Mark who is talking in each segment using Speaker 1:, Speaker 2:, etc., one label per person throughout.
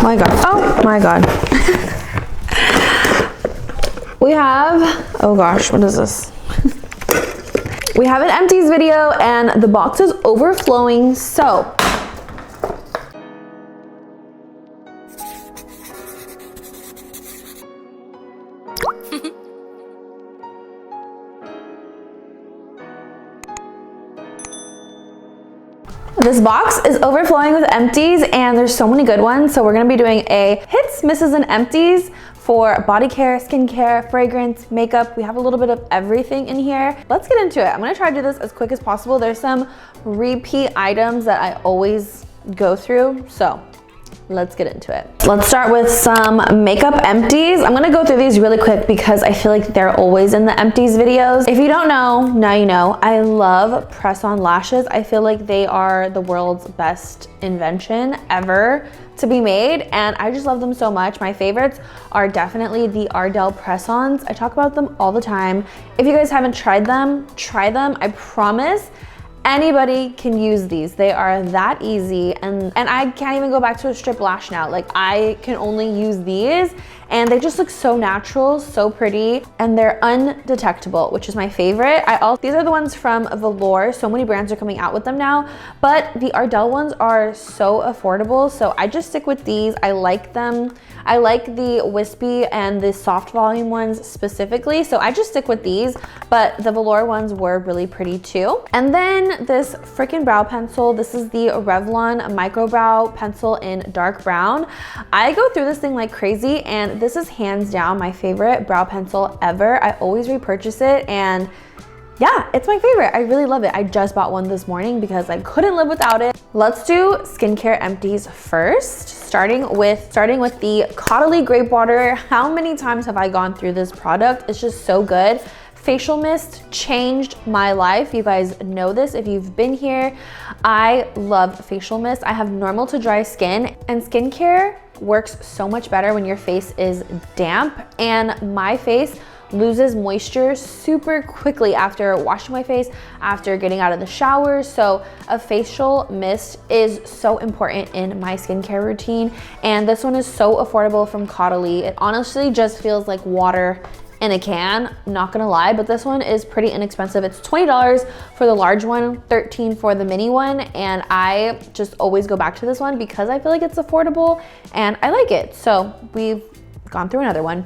Speaker 1: my God. Oh my God. We have, oh gosh, what is this? We have an Empties video and the box is overflowing, so. This box is overflowing with Empties and there's so many good ones. So we're gonna be doing a hits, misses, and empties for body care, skincare, fragrance, makeup. We have a little bit of everything in here. Let's get into it. I'm gonna try to do this as quick as possible. There's some repeat items that I always go through, so let's get into it. Let's start with some makeup empties. I'm gonna go through these really quick because I feel like they're always in the empties videos. If you don't know, now you know. I love press-on lashes. I feel like they are the world's best invention ever to be made, and I just love them so much. My favorites are definitely the Ardell press-ons. I talk about them all the time. If you guys haven't tried them, try them. I promise anybody can use these. They are that easy, and I can't even go back to a strip lash now. Like, I can only use these and they just look so natural, so pretty, and they're undetectable, which is my favorite. These are the ones from Velour. So many brands are coming out with them now, but the Ardell ones are so affordable, so I just stick with these. I like them. I like the wispy and the soft volume ones specifically, so I just stick with these, but the Velour ones were really pretty too. And then this freaking brow pencil. This is the Revlon Micro Brow Pencil in dark brown. I go through this thing like crazy, and this is hands down my favorite brow pencil ever. I always repurchase it, and yeah, it's my favorite. I really love it. I just bought one this morning because I couldn't live without it. Let's do skincare empties first, starting with the Caudalie Grape Water. How many times have I gone through this product? It's just so good. Facial mist changed my life. You guys know this if you've been here. I love facial mist. I have normal to dry skin, and skincare works so much better when your face is damp, and my face loses moisture super quickly after washing my face, after getting out of the shower. So a facial mist is so important in my skincare routine, and this one is so affordable from Caudalie. It honestly just feels like water in a can, not gonna lie, but this one is pretty inexpensive. It's $20 for the large one, $13 for the mini one, and I just always go back to this one because I feel like it's affordable and I like it. So we've gone through another one.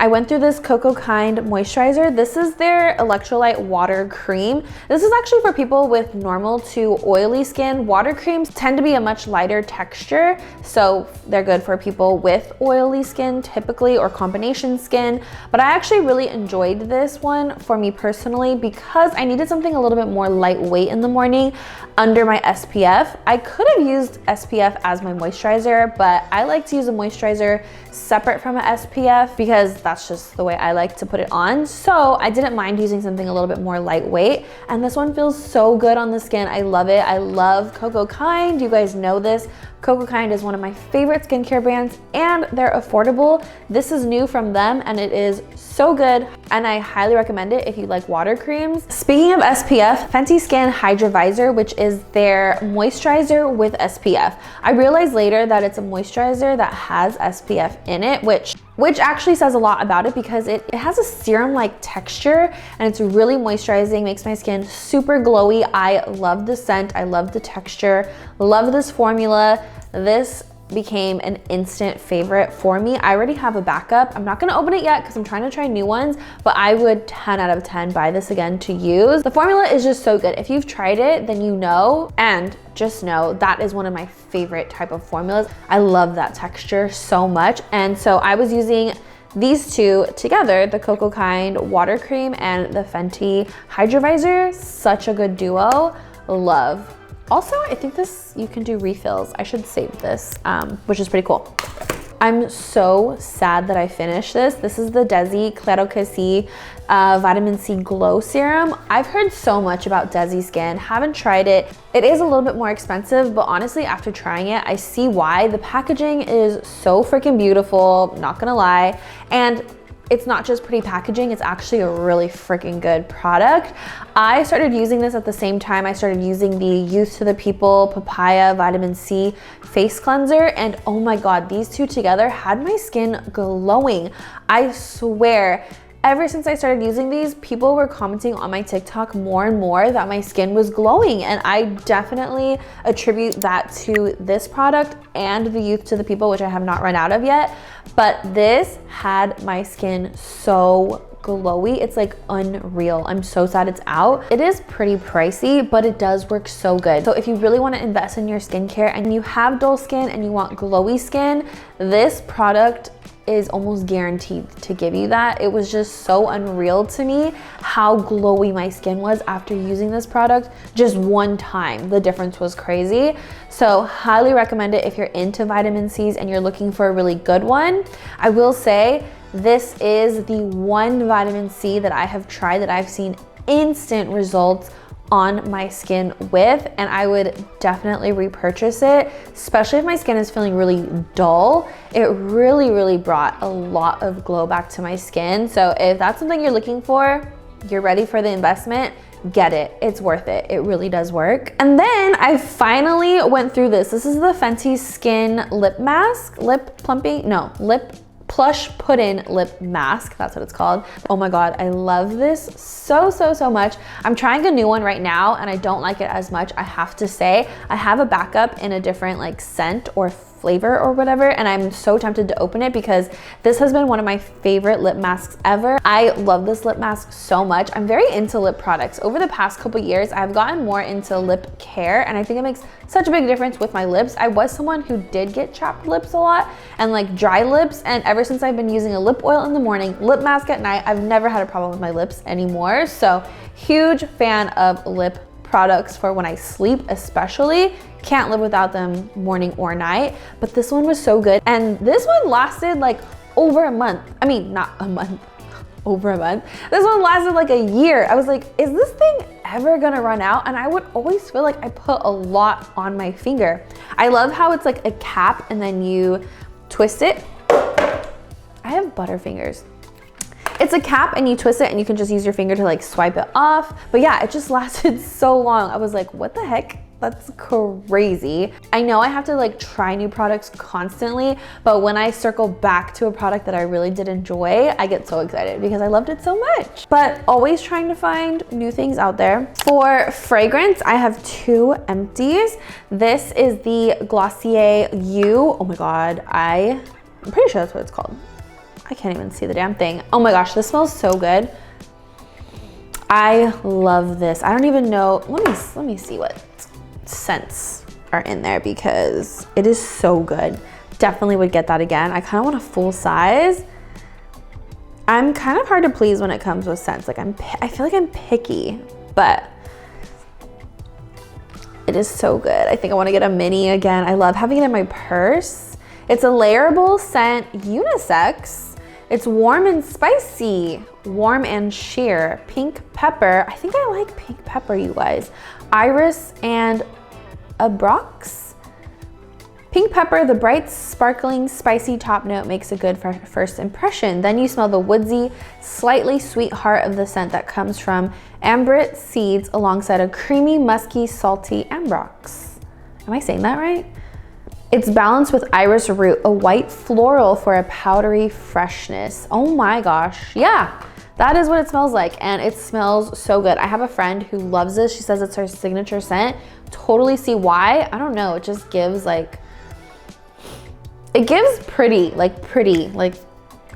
Speaker 1: I went through this Cocoa Kind moisturizer. This is their electrolyte water cream. This is actually for people with normal to oily skin. Water creams tend to be a much lighter texture, so they're good for people with oily skin typically, or combination skin. But I actually really enjoyed this one for me personally because I needed something a little bit more lightweight in the morning under my SPF. I could have used SPF as my moisturizer, but I like to use a moisturizer separate from an SPF because that's just the way I like to put it on. So I didn't mind using something a little bit more lightweight, and this one feels so good on the skin. I love it. I love Cocoa Kind. You guys know this. Cocoa Kind is one of my favorite skincare brands, and they're affordable. This is new from them, and it is so good, and I highly recommend it if you like water creams. Speaking of SPF, Fenty Skin Hydra Visor, which is their moisturizer with SPF. I realized later that it's a moisturizer that has SPF in it, which actually says a lot about it because it has a serum-like texture, and it's really moisturizing, makes my skin super glowy. I love the scent, I love the texture, love this formula. This became an instant favorite for me. I already have a backup. I'm not gonna open it yet because I'm trying to try new ones, but I would 10 out of 10 buy this again to use. The formula is just so good. If you've tried it, then you know, and just know that is one of my favorite type of formulas. I love that texture so much, and so I was using these two together, the Cocoa Kind water cream and the Fenty Hydra Visor. Such a good duo. Love. Also, I think you can do refills. I should save this, which is pretty cool. I'm so sad that I finished this. This is the Dezi Claro Vitamin C Glow Serum. I've heard so much about Dezi Skin, haven't tried it. It is a little bit more expensive, but honestly, after trying it, I see why. The packaging is so freaking beautiful, not gonna lie. And it's not just pretty packaging, it's actually a really freaking good product. I started using this at the same time I started using the Youth to the People Papaya Vitamin C Face Cleanser, and oh my God, these two together had my skin glowing. I swear, ever since I started using these, people were commenting on my TikTok more and more that my skin was glowing, and I definitely attribute that to this product and the Youth to the People, which I have not run out of yet, but this had my skin so glowy. It's like unreal. I'm so sad it's out. It is pretty pricey, but it does work so good. So if you really want to invest in your skincare and you have dull skin and you want glowy skin, this product is almost guaranteed to give you that. It was just so unreal to me how glowy my skin was after using this product just one time. The difference was crazy. So highly recommend it if you're into vitamin C's and you're looking for a really good one. I will say this is the one vitamin C that I have tried that I've seen instant results on my skin with, and I would definitely repurchase it, especially if my skin is feeling really dull. It really brought a lot of glow back to my skin. So if that's something you're looking for, you're ready for the investment, get it. It's worth it. It really does work. And then I finally went through this. This is the Fenty Skin Lip Mask, Lip Plush Puddin' Lip Mask, that's what it's called. Oh my God, I love this so much. I'm trying a new one right now and I don't like it as much, I have to say. I have a backup in a different like scent or flavor or whatever, and I'm so tempted to open it because this has been one of my favorite lip masks ever. I love this lip mask so much. I'm very into lip products. Over the past couple years, I've gotten more into lip care, and I think it makes such a big difference with my lips. I was someone who did get chapped lips a lot and like dry lips, and ever since I've been using a lip oil in the morning, lip mask at night, I've never had a problem with my lips anymore. So huge fan of lip products for when I sleep especially. Can't live without them morning or night, but this one was so good. And this one lasted like over a month. I mean, not a month, over a month. This one lasted like a year. I was like, is this thing ever gonna run out? And I would always feel like I put a lot on my finger. I love how it's like a cap and then you twist it. I have butter fingers. It's a cap and you twist it and you can just use your finger to like swipe it off. But yeah, it just lasted so long. I was like, what the heck? That's crazy. I know I have to like try new products constantly, but when I circle back to a product that I really did enjoy, I get so excited because I loved it so much. But always trying to find new things out there. For fragrance, I have two Empties. This is the Glossier You. Oh my God, I'm pretty sure that's what it's called. I can't even see the damn thing. Oh my gosh, this smells so good. I love this. I don't even know, let me see what scents are in there because it is so good. Definitely would get that again. I kind of want a full size. I'm kind of hard to please when it comes with scents. Like I feel like I'm picky, but it is so good. I think I want to get a mini again. I love having it in my purse. It's a layerable scent, unisex. It's warm and spicy, warm and sheer, pink pepper. I think I like pink pepper, you guys. Iris and Abrox. Pink pepper, the bright, sparkling, spicy top note makes a good first impression. Then you smell the woodsy, slightly sweet heart of the scent that comes from ambrit seeds alongside a creamy, musky, salty Ambrox. Am I saying that right? It's balanced with iris root, a white floral for a powdery freshness. Oh my gosh, yeah, that is what it smells like, and it smells so good. I have a friend who loves this. She says it's her signature scent. Totally see why. I don't know, it just gives like, it gives pretty,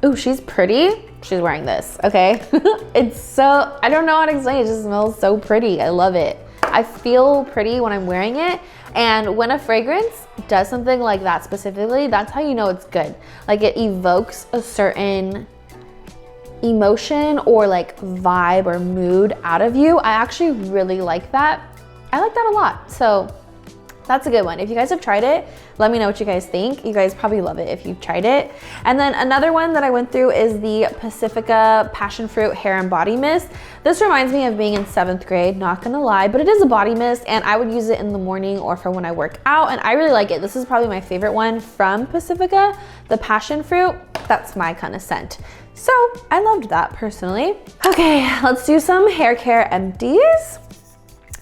Speaker 1: ooh, she's pretty. She's wearing this, okay? It's so, I don't know how to explain it. It just smells so pretty. I love it. I feel pretty when I'm wearing it. And when a fragrance does something like that specifically, that's how you know it's good. Like it evokes a certain emotion or like vibe or mood out of you. I actually really like that. I like that a lot. So that's a good one. If you guys have tried it, let me know what you guys think. You guys probably love it if you've tried it. And then another one that I went through is the Pacifica Passion Fruit Hair and Body Mist. This reminds me of being in 7th grade, not gonna lie, but it is a body mist and I would use it in the morning or for when I work out, and I really like it. This is probably my favorite one from Pacifica, the Passion Fruit. That's my kind of scent. So I loved that personally. Okay, let's do some hair care empties.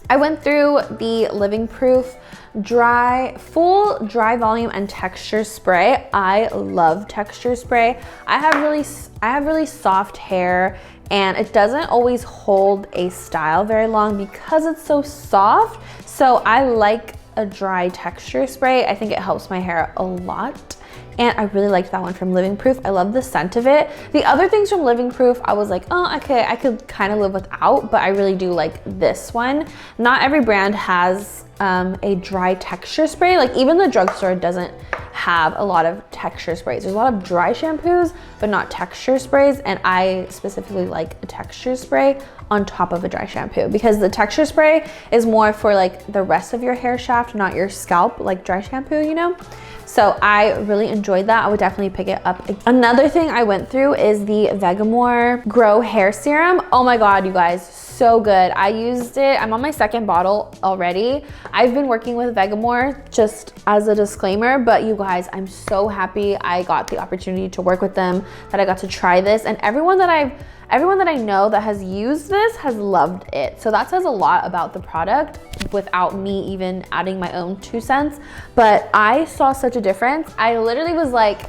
Speaker 1: I went through the Living Proof full dry volume and texture spray. I love texture spray. I have really soft hair, and it doesn't always hold a style very long because it's so soft. So I like a dry texture spray. I think it helps my hair a lot. And I really liked that one from Living Proof. I love the scent of it. The other things from Living Proof, I was like, oh, okay, I could kind of live without, but I really do like this one. Not every brand has a dry texture spray. Like even the drugstore doesn't have a lot of texture sprays. There's a lot of dry shampoos, but not texture sprays. And I specifically like a texture spray on top of a dry shampoo, because the texture spray is more for like the rest of your hair shaft, not your scalp, like dry shampoo, you know? So I really enjoyed that. I would definitely pick it up. Another thing I went through is the Vegamour Grow Hair Serum. Oh my God, you guys, so good. I used it, I'm on my second bottle already. I've been working with Vegamour, just as a disclaimer, but you guys, I'm so happy I got the opportunity to work with them, that I got to try this, and everyone that I know that has used this has loved it. So that says a lot about the product without me even adding my own 2 cents. But I saw such a difference. I literally was like,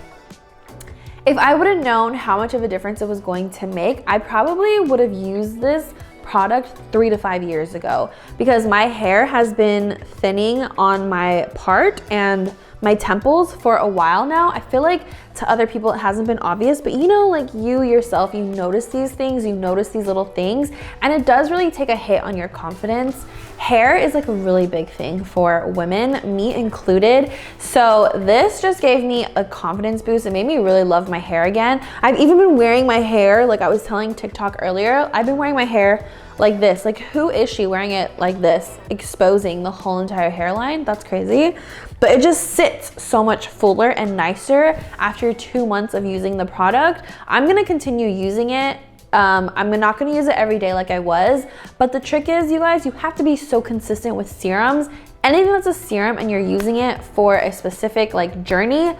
Speaker 1: if I would have known how much of a difference it was going to make, I probably would have used this product 3 to 5 years ago, because my hair has been thinning on my part and my temples for a while now. I feel like to other people it hasn't been obvious, but you know, like you yourself, you notice these things, you notice these little things, and it does really take a hit on your confidence. Hair is like a really big thing for women, me included. So this just gave me a confidence boost. It made me really love my hair again. I've even been wearing my hair, like I was telling TikTok earlier, I've been wearing my hair like this. Like who is she wearing it like this, exposing the whole entire hairline? That's crazy. But it just sits so much fuller and nicer after 2 months of using the product. I'm gonna continue using it. I'm not gonna use it every day like I was, but the trick is, you guys, you have to be so consistent with serums. Anything that's a serum and you're using it for a specific like journey,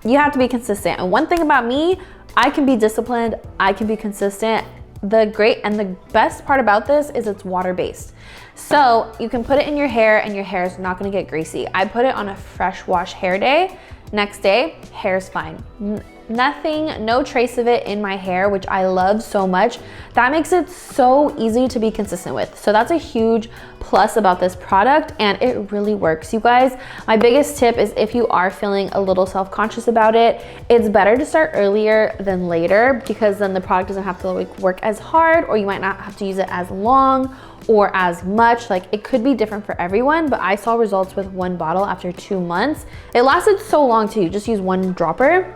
Speaker 1: you have to be consistent. And one thing about me, I can be disciplined, I can be consistent. The best part about this is it's water-based. So you can put it in your hair and your hair is not gonna get greasy. I put it on a fresh wash hair day. Next day, hair's fine. Nothing, no trace of it in my hair, which I love so much. That makes it so easy to be consistent with. So that's a huge plus about this product, and it really works, you guys. My biggest tip is if you are feeling a little self-conscious about it, it's better to start earlier than later, because then the product doesn't have to like work as hard, or you might not have to use it as long or as much. Like it could be different for everyone, but I saw results with 1 bottle after 2 months. It lasted so long too, just use 1 dropper.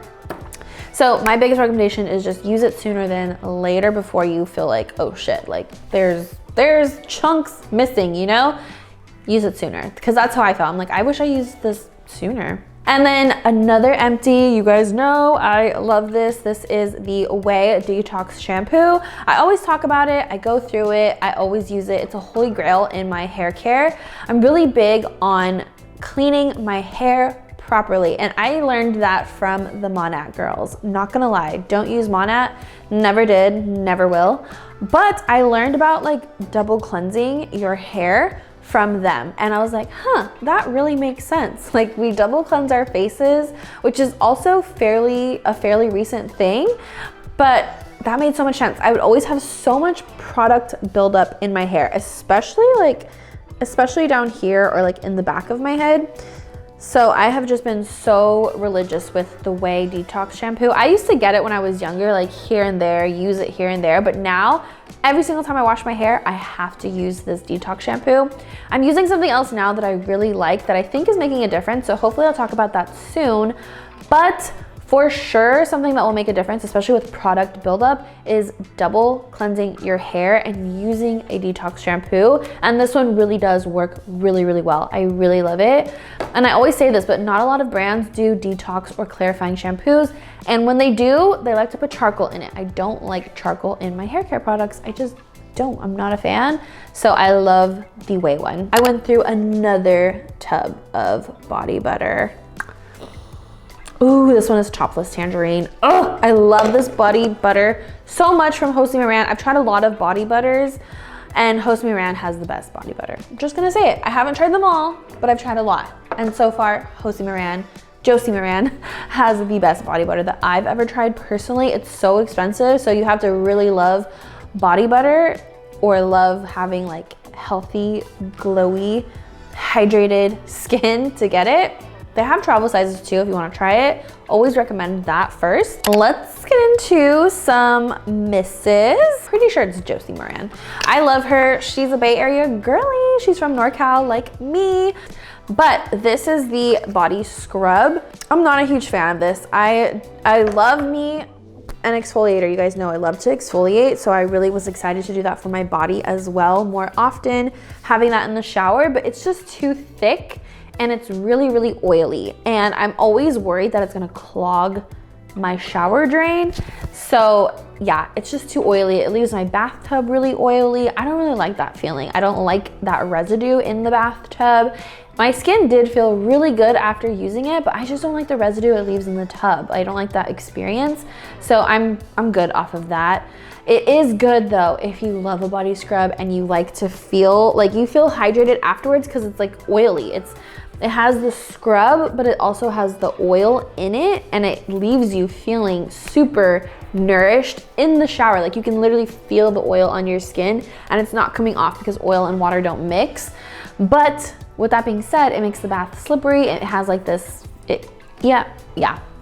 Speaker 1: So my biggest recommendation is just use it sooner than later, before you feel like, oh shit, like there's chunks missing, you know? Use it sooner, because that's how I felt. I'm like, I wish I used this sooner. And then another empty, you guys know I love this. This is the Ouai Detox Shampoo. I always talk about it, I go through it, I always use it. It's a holy grail in my hair care. I'm really big on cleaning my hair properly, and I learned that from the Monat girls. Not gonna lie, don't use Monat, never did, never will. But I learned about like double cleansing your hair from them, and I was like, huh, that really makes sense. Like we double cleanse our faces, which is also a fairly recent thing, but that made so much sense. I would always have so much product buildup in my hair, especially down here or like in the back of my head. So I have just been so religious with the Ouai Detox Shampoo. I used to get it when I was younger, like here and there, use it here and there, but now every single time I wash my hair, I have to use this detox shampoo. I'm using something else now that I really like, that I think is making a difference, so hopefully I'll talk about that soon. But for sure, something that will make a difference, especially with product buildup, is double cleansing your hair and using a detox shampoo. And this one really does work really, really well. I really love it. And I always say this, but not a lot of brands do detox or clarifying shampoos. And when they do, they like to put charcoal in it. I don't like charcoal in my hair care products. I just don't, I'm not a fan. So I love the Ouai one. I went through another tub of body butter. Ooh, Ooh, this one is Topless Tangerine. Oh, I love this body butter so much from Jose Moran. I've tried a lot of body butters, and Jose Moran has the best body butter. I'm just gonna say it. I haven't tried them all, but I've tried a lot. And so far, Josie Moran has the best body butter that I've ever tried personally. It's so expensive, so you have to really love body butter or love having like healthy, glowy, hydrated skin to get it. They have travel sizes too if you want to try it. Always recommend that first. Let's get into some misses. Pretty sure it's Josie Moran. I love her. She's a Bay Area girly. She's from NorCal like me. But this is the body scrub. I'm not a huge fan of this. I love me an exfoliator. You guys know I love to exfoliate, so I really was excited to do that for my body as well more often, having that in the shower, but it's just too thick and it's really, really oily. And I'm always worried that it's gonna clog my shower drain. So yeah, it's just too oily. It leaves my bathtub really oily. I don't really like that feeling. I don't like that residue in the bathtub. My skin did feel really good after using it, but I just don't like the residue it leaves in the tub. I don't like that experience. So I'm good off of that. It is good though if you love a body scrub and you like to feel like you feel hydrated afterwards, because it's like oily. It has the scrub, but it also has the oil in it, and it leaves you feeling super nourished in the shower. Like you can literally feel the oil on your skin, and it's not coming off because oil and water don't mix. But with that being said, it makes the bath slippery. It has like this, yeah.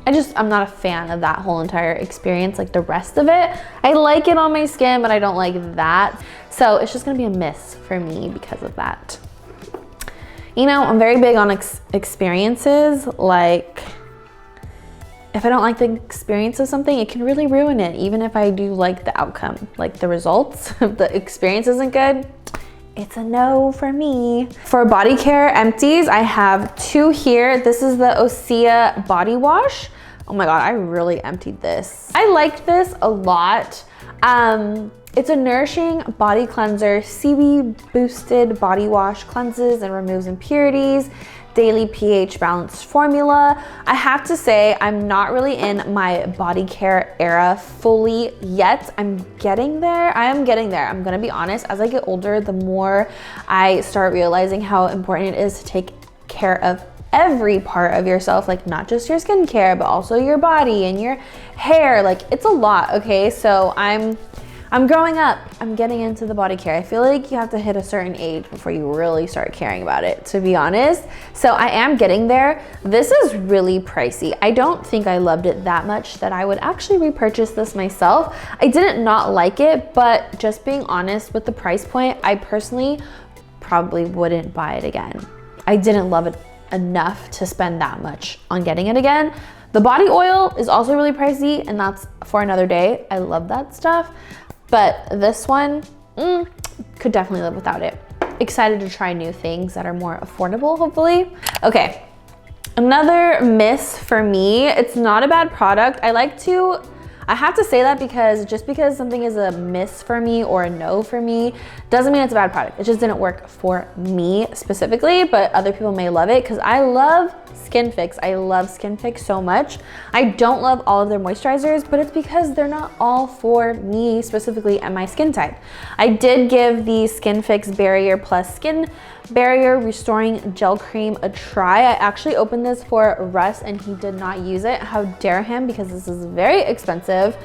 Speaker 1: I'm not a fan of that whole entire experience, like the rest of it. I like it on my skin, but I don't like that. So it's just gonna be a miss for me because of that. You know, I'm very big on experiences. Like, if I don't like the experience of something, it can really ruin it, even if I do like the outcome, like the results. If the experience isn't good, it's a no for me. For body care empties, I have two here. This is the Osea body wash. Oh my God, I really emptied this. I liked this a lot. It's a nourishing body cleanser, seaweed boosted body wash, cleanses and removes impurities, daily pH balanced formula. I have to say, I'm not really in my body care era fully yet. I'm getting there. I am getting there. I'm gonna be honest, as I get older, the more I start realizing how important it is to take care of every part of yourself, like not just your skincare, but also your body and your hair. Like it's a lot, okay? So I'm growing up. I'm getting into the body care. I feel like you have to hit a certain age before you really start caring about it, to be honest. So I am getting there. This is really pricey. I don't think I loved it that much that I would actually repurchase this myself. I didn't not like it, but just being honest with the price point, I personally probably wouldn't buy it again. I didn't love it enough to spend that much on getting it again. The body oil is also really pricey, and that's for another day. I love that stuff. But this one, could definitely live without it. Excited to try new things that are more affordable, hopefully. Okay, another miss for me. It's not a bad product. I have to say that because just because something is a miss for me or a no for me doesn't mean it's a bad product. It just didn't work for me specifically, but other people may love it because I love Skin Fix. I love Skin Fix so much. I don't love all of their moisturizers, but it's because they're not all for me specifically and my skin type. I did give the Skin Fix Barrier Plus Skin Barrier Restoring Gel Cream a try. I actually opened this for Russ and he did not use it. How dare him, because this is very expensive.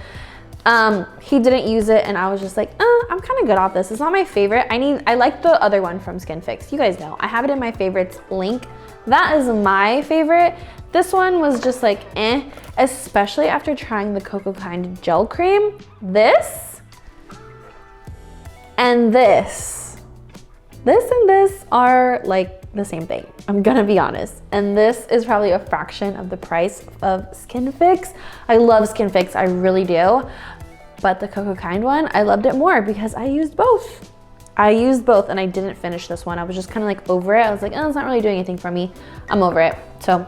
Speaker 1: He didn't use it and I was just like, I'm kind of good off this. It's not my favorite. I like the other one from Skin Fix. You guys know, I have it in my favorites link. That is my favorite. This one was just like, especially after trying the Cocoa Kind Gel Cream. This and this and this are like the same thing. I'm gonna be honest. And this is probably a fraction of the price of Skin Fix. I love Skin Fix, I really do. But the Cocoa Kind one, I loved it more because I used both. And I didn't finish this one. I was just kind of like over it. I was like, it's not really doing anything for me. I'm over it. So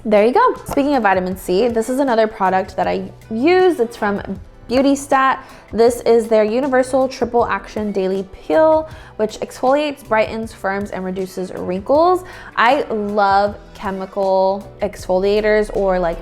Speaker 1: there you go. Speaking of vitamin C, this is another product that I use. It's from Beauty Stat. This is their Universal Triple Action Daily Peel, which exfoliates, brightens, firms, and reduces wrinkles. I love chemical exfoliators or like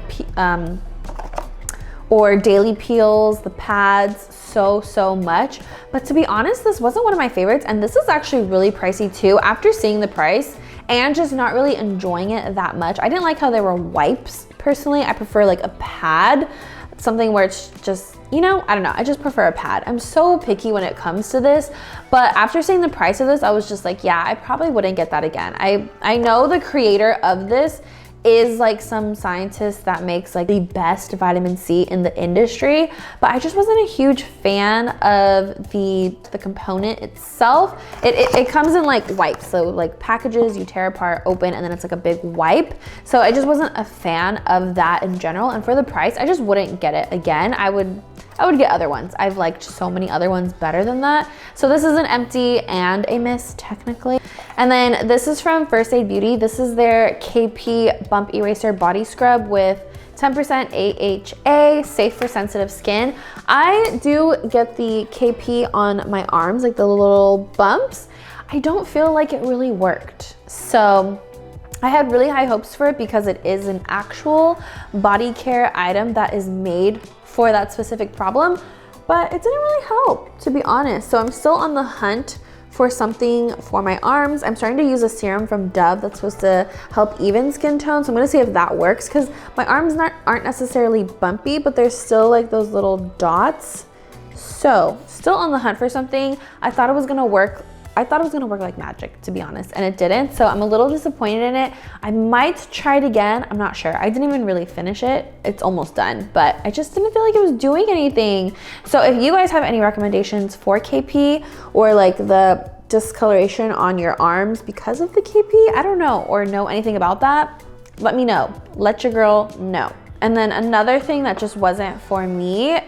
Speaker 1: or daily peels, the pads, so much. But to be honest, this wasn't one of my favorites, and this is actually really pricey too. After seeing the price and just not really enjoying it that much, I didn't like how they were wipes. Personally, I prefer like a pad, something where it's just, you know, I don't know, I just prefer a pad. I'm so picky when it comes to this, but after seeing the price of this, I was just like, yeah, I probably wouldn't get that again. I know the creator of this is like some scientist that makes like the best vitamin C in the industry, but I just wasn't a huge fan of the component itself. It comes in like wipes, so like packages you tear apart, open, and then it's like a big wipe. So I just wasn't a fan of that in general, and for the price, I just wouldn't get it again. I would get other ones. I've liked so many other ones better than that. So this is an empty and a mist technically. And then this is from First Aid Beauty. This is their KP Bump Eraser Body Scrub with 10% AHA, safe for sensitive skin. I do get the KP on my arms, like the little bumps. I don't feel like it really worked. So I had really high hopes for it because it is an actual body care item that is made for that specific problem, but it didn't really help, to be honest. So I'm still on the hunt for something for my arms. I'm starting to use a serum from Dove that's supposed to help even skin tone. So I'm gonna see if that works, because my arms aren't necessarily bumpy, but there's still like those little dots. So still on the hunt for something. I thought it was gonna work like magic, to be honest, and it didn't. So I'm a little disappointed in it. I might try it again. I'm not sure. I didn't even really finish it. It's almost done, but I just didn't feel like it was doing anything. So if you guys have any recommendations for KP or like the discoloration on your arms because of the KP, I don't know, or know anything about that, let me know. Let your girl know. And then another thing that just wasn't for me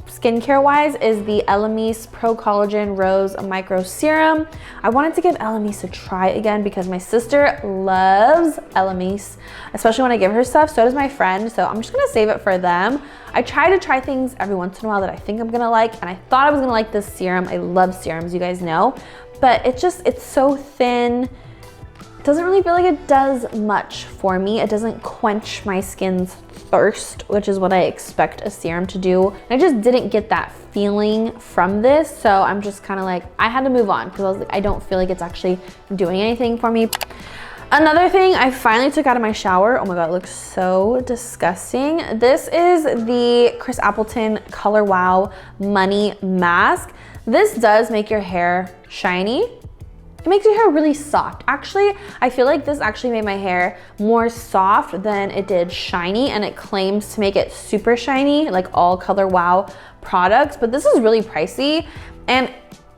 Speaker 1: skincare wise is the Elemis Pro Collagen Rose Micro Serum. I wanted to give Elemis a try again because my sister loves Elemis, especially when I give her stuff. So does my friend. So I'm just gonna save it for them. I try to try things every once in a while that I think I'm gonna like, and I thought I was gonna like this serum. I love serums, you guys know, but it's so thin. It doesn't really feel like it does much for me. It doesn't quench my skin's thirst, which is what I expect a serum to do. And I just didn't get that feeling from this. So I'm just kind of like, I had to move on because I was like, I don't feel like it's actually doing anything for me. Another thing I finally took out of my shower. Oh my God, it looks so disgusting. This is the Chris Appleton Color Wow Money Mask. This does make your hair shiny. It makes your hair really soft. Actually, I feel like this actually made my hair more soft than it did shiny, and it claims to make it super shiny, like all Color Wow products, but this is really pricey. And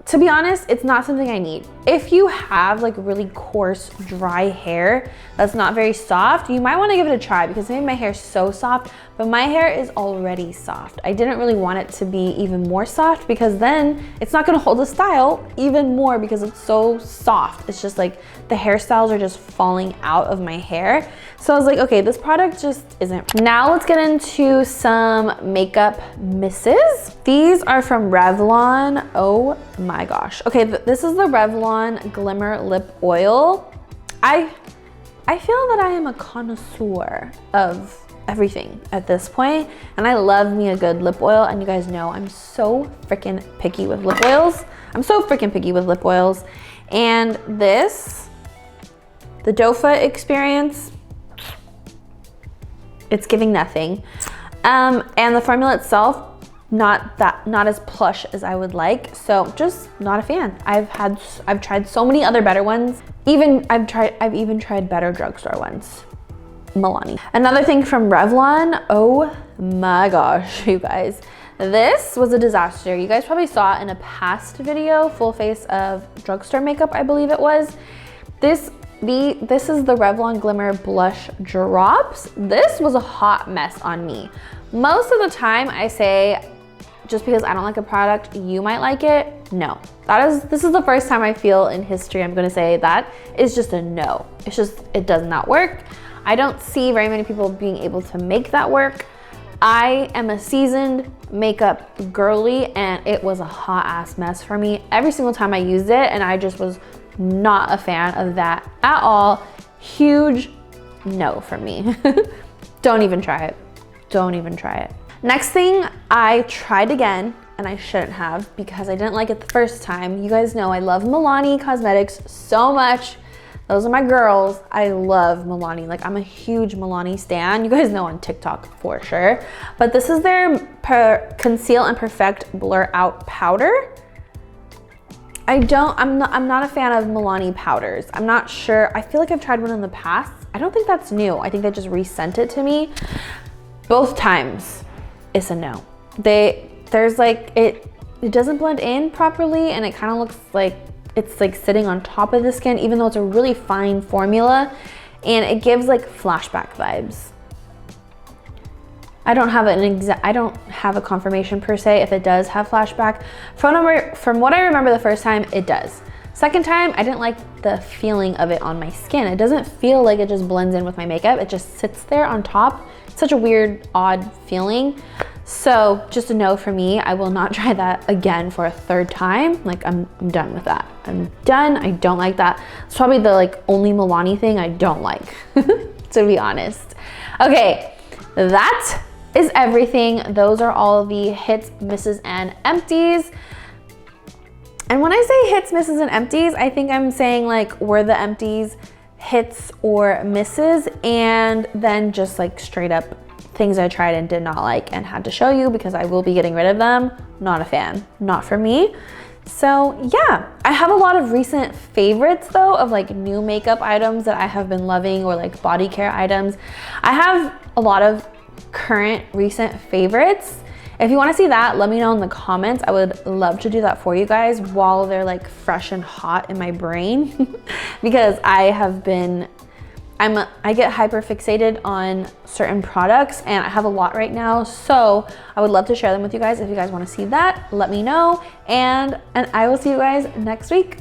Speaker 1: to be honest, it's not something I need. If you have like really coarse, dry hair that's not very soft, you might want to give it a try because it made my hair so soft, but my hair is already soft. I didn't really want it to be even more soft because then it's not going to hold the style even more because it's so soft. It's just like the hairstyles are just falling out of my hair. So I was like, okay, this product just isn't. Now let's get into some makeup misses. These are from Revlon. Oh my gosh. Okay, this is the Revlon Glimmer Lip Oil. I feel that I am a connoisseur of everything at this point, and I love me a good lip oil, and you guys know I'm so freaking picky with lip oils. And this, the Dofa Experience, it's giving nothing. And the formula itself, not as plush as I would like. So just not a fan. I've tried so many other better ones. I've even tried better drugstore ones. Milani. Another thing from Revlon, oh my gosh, you guys. This was a disaster. You guys probably saw it in a past video, full face of drugstore makeup, I believe it was. This is the Revlon Glimmer Blush Drops. This was a hot mess on me. Most of the time I say, just because I don't like a product, you might like it. No, this is the first time I feel in history I'm gonna say that is just a no. It's just, it does not work. I don't see very many people being able to make that work. I am a seasoned makeup girly and it was a hot ass mess for me every single time I used it, and I just was not a fan of that at all. Huge no for me. Don't even try it. Don't even try it. Next thing, I tried again, and I shouldn't have because I didn't like it the first time. You guys know I love Milani Cosmetics so much. Those are my girls. I love Milani. Like, I'm a huge Milani stan. You guys know on TikTok for sure. But this is their Conceal and Perfect Blur Out Powder. I'm not a fan of Milani powders. I'm not sure. I feel like I've tried one in the past. I don't think that's new. I think they just resent it to me. Both times, it's a no. There's like, it doesn't blend in properly, and it kind of looks like it's like sitting on top of the skin, even though it's a really fine formula, and it gives like flashback vibes. I don't have a confirmation per se if it does have flashback. From what I remember the first time, it does. Second time, I didn't like the feeling of it on my skin. It doesn't feel like it just blends in with my makeup. It just sits there on top. It's such a weird, odd feeling. So just a no for me. I will not try that again for a third time. Like, I'm done with that. I'm done. I don't like that. It's probably the like only Milani thing I don't like, to be honest. Okay, that is everything. Those are all the hits, misses, and empties. And when I say hits, misses, and empties, I think I'm saying like, were the empties hits or misses, and then just like straight up things I tried and did not like and had to show you because I will be getting rid of them. Not a fan, not for me. So yeah, I have a lot of recent favorites though of like new makeup items that I have been loving, or like body care items. I have a lot of current recent favorites. If you want to see that, let me know in the comments. I would love to do that for you guys while they're like fresh and hot in my brain because I get hyper fixated on certain products, and I have a lot right now. So I would love to share them with you guys. If you guys want to see that, let me know. And I will see you guys next week.